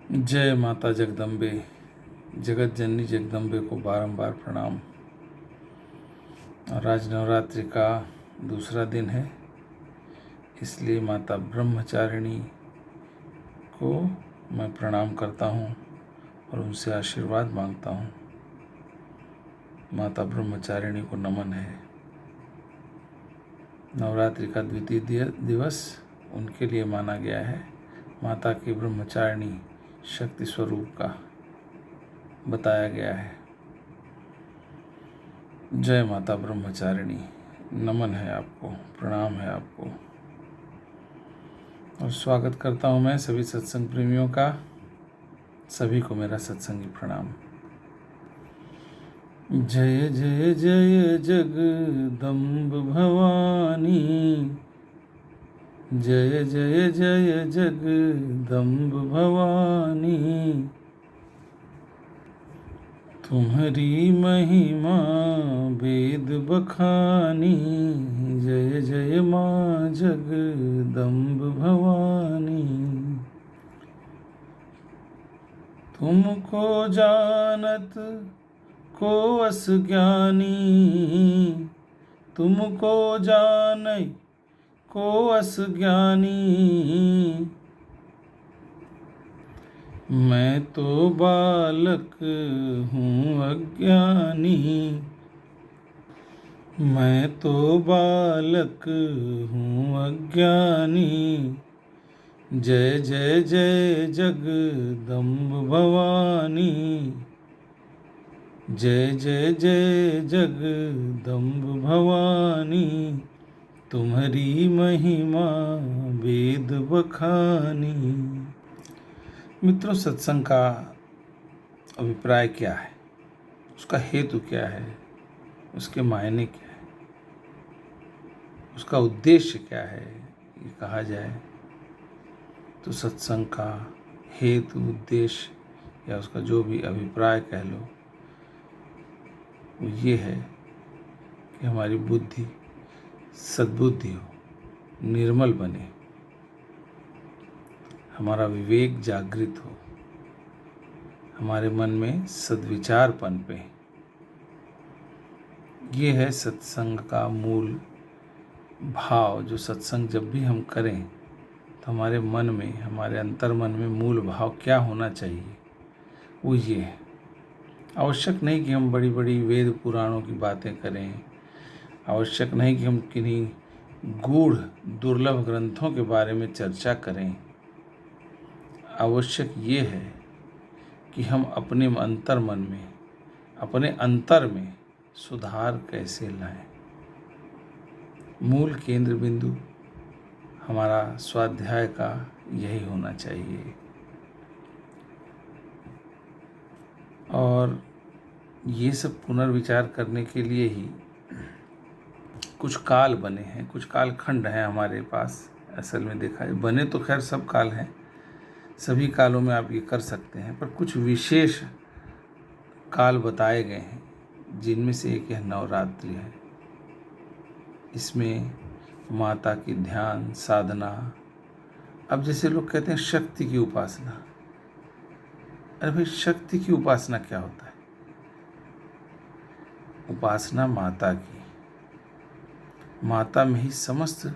जय माता जगदम्बे। जगत जननी जगदम्बे को बारंबार प्रणाम। और आज नवरात्रि का दूसरा दिन है, इसलिए माता ब्रह्मचारिणी को मैं प्रणाम करता हूँ और उनसे आशीर्वाद मांगता हूँ। माता ब्रह्मचारिणी को नमन है। नवरात्रि का द्वितीय दिवस उनके लिए माना गया है। माता की ब्रह्मचारिणी शक्ति स्वरूप का बताया गया है। जय माता ब्रह्मचारिणी, नमन है आपको, प्रणाम है आपको। और स्वागत करता हूँ मैं सभी सत्संग प्रेमियों का। सभी को मेरा सत्संगी प्रणाम। जय जय जय जगदम्ब भवानी, जय जय जय जगदम्ब भवानी। तुम्हारी महिमा वेद बखानी, जय जय माँ जगदम्ब भवानी। तुमको जानत को अस ज्ञानी, तुमको जानै को अस ज्ञानी। मैं तो बालक हूँ अज्ञानी, मैं तो बालक हूँ अज्ञानी। जय जय जय जगदम्ब भवानी, जय जय जय जगदम्ब भवानी। तुम्हारी महिमा वेद बखानी। मित्रों, सत्संग का अभिप्राय क्या है, उसका हेतु क्या है, उसके मायने क्या है, उसका उद्देश्य क्या है, ये कहा जाए तो सत्संग का हेतु, उद्देश्य या उसका जो भी अभिप्राय कह लो, वो ये है कि हमारी बुद्धि सद्बुद्धि हो, निर्मल बने, हमारा विवेक जागृत हो, हमारे मन में सद्विचार पनपे। ये है सत्संग का मूल भाव। जो सत्संग जब भी हम करें तो हमारे मन में, हमारे अंतर मन में मूल भाव क्या होना चाहिए, वो ये है। आवश्यक नहीं कि हम बड़ी बड़ी वेद पुराणों की बातें करें, आवश्यक नहीं कि हम किन्हीं गूढ़ दुर्लभ ग्रंथों के बारे में चर्चा करें। आवश्यक ये है कि हम अपने अंतर मन में, अपने अंतर में सुधार कैसे लाएं। मूल केंद्र बिंदु हमारा स्वाध्याय का यही होना चाहिए। और ये सब पुनर्विचार करने के लिए ही कुछ काल बने हैं, कुछ कालखंड हैं हमारे पास। असल में देखा है, बने तो खैर सब काल हैं, सभी कालों में आप ये कर सकते हैं, पर कुछ विशेष काल बताए गए हैं, जिनमें से एक यह नवरात्रि है। इसमें माता की ध्यान साधना, अब जैसे लोग कहते हैं शक्ति की उपासना, अरे भाई, शक्ति की उपासना क्या होता है? उपासना माता की, माता में ही समस्त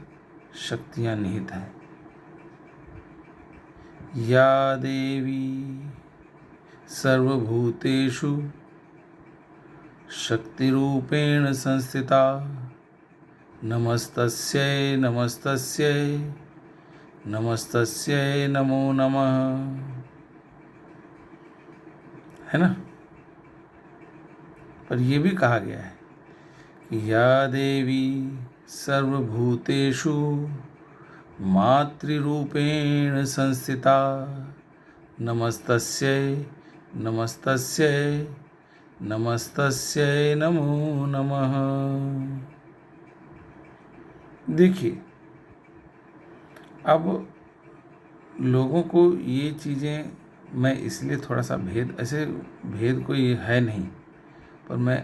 शक्तियां निहित हैं। या देवी सर्वभूतेषु शक्तिरूपेण संस्थिता, नमस्तस्यै नमस्तस्यै नमस्तस्यै नमो नमः। है ना? पर यह भी कहा गया है कि या देवी सर्वभूतेषु मातृरूपेण संस्थिता, नमस्तस्यै नमस्तस्यै नमस्तस्यै नमो नमः। देखिए, अब लोगों को ये चीज़ें, मैं इसलिए थोड़ा सा भेद, ऐसे भेद कोई है नहीं, पर मैं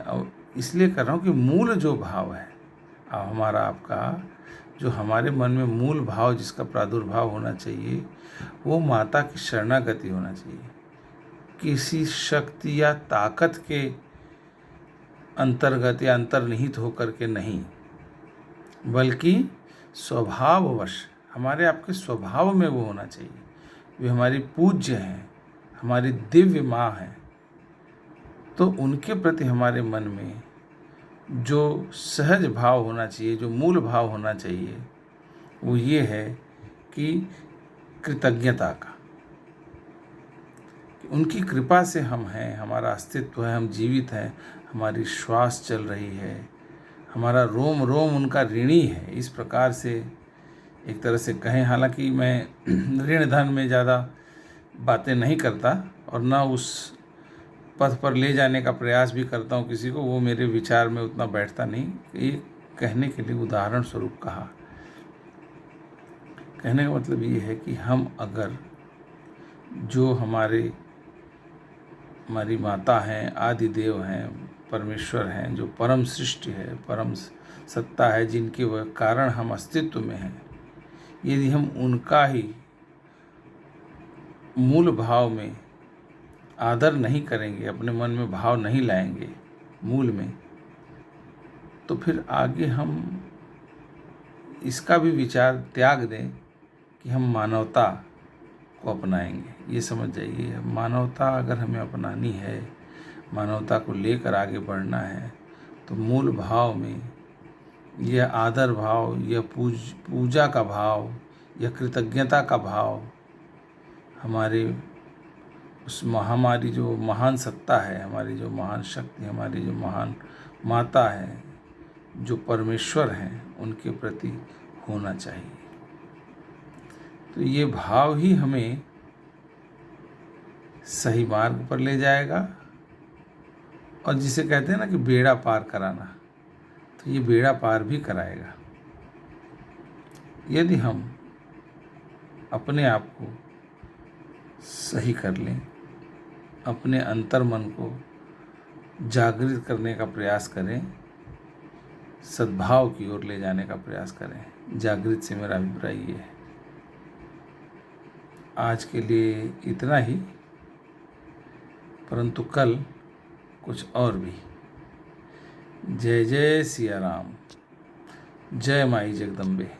इसलिए कर रहा हूँ कि मूल जो भाव है हमारा, आपका जो हमारे मन में मूल भाव जिसका प्रादुर्भाव होना चाहिए, वो माता की शरणागति होना चाहिए। किसी शक्ति या ताकत के अंतर्गत या अंतर्निहित होकर के नहीं, बल्कि स्वभाववश हमारे आपके स्वभाव में वो होना चाहिए। वे हमारी पूज्य हैं, हमारी दिव्य माँ हैं, तो उनके प्रति हमारे मन में जो सहज भाव होना चाहिए, जो मूल भाव होना चाहिए, वो ये है कि कृतज्ञता का। उनकी कृपा से हम हैं, हमारा अस्तित्व है, हम जीवित हैं, हमारी श्वास चल रही है, हमारा रोम रोम उनका ऋणी है। इस प्रकार से एक तरह से कहें, हालांकि मैं ऋण धन में ज़्यादा बातें नहीं करता और ना उस पथ पर ले जाने का प्रयास भी करता हूँ किसी को, वो मेरे विचार में उतना बैठता नहीं। ये कहने के लिए उदाहरण स्वरूप कहा। कहने का मतलब ये है कि हम अगर जो हमारी माता हैं, आदि देव हैं, परमेश्वर हैं, जो परम सृष्टि है, परम सत्ता है, जिनके वह कारण हम अस्तित्व में हैं, यदि हम उनका ही मूल भाव में आदर नहीं करेंगे, अपने मन में भाव नहीं लाएंगे मूल में, तो फिर आगे हम इसका भी विचार त्याग दें कि हम मानवता को अपनाएंगे। ये समझ जाइए, मानवता अगर हमें अपनानी है, मानवता को लेकर आगे बढ़ना है, तो मूल भाव में यह आदर भाव, यह पूजा का भाव, यह कृतज्ञता का भाव हमारे उस हमारी जो महान सत्ता है, हमारी जो महान शक्ति, हमारी जो महान माता है, जो परमेश्वर हैं, उनके प्रति होना चाहिए। तो ये भाव ही हमें सही मार्ग पर ले जाएगा, और जिसे कहते हैं ना कि बेड़ा पार कराना, तो ये बेड़ा पार भी कराएगा। यदि हम अपने आप को सही कर लें, अपने अंतर्मन को जागृत करने का प्रयास करें, सद्भाव की ओर ले जाने का प्रयास करें। जागृत से मेरा अभिप्राय ये है। आज के लिए इतना ही, परंतु कल कुछ और भी। जय जय सिया राम, जय माई जगदम्बे।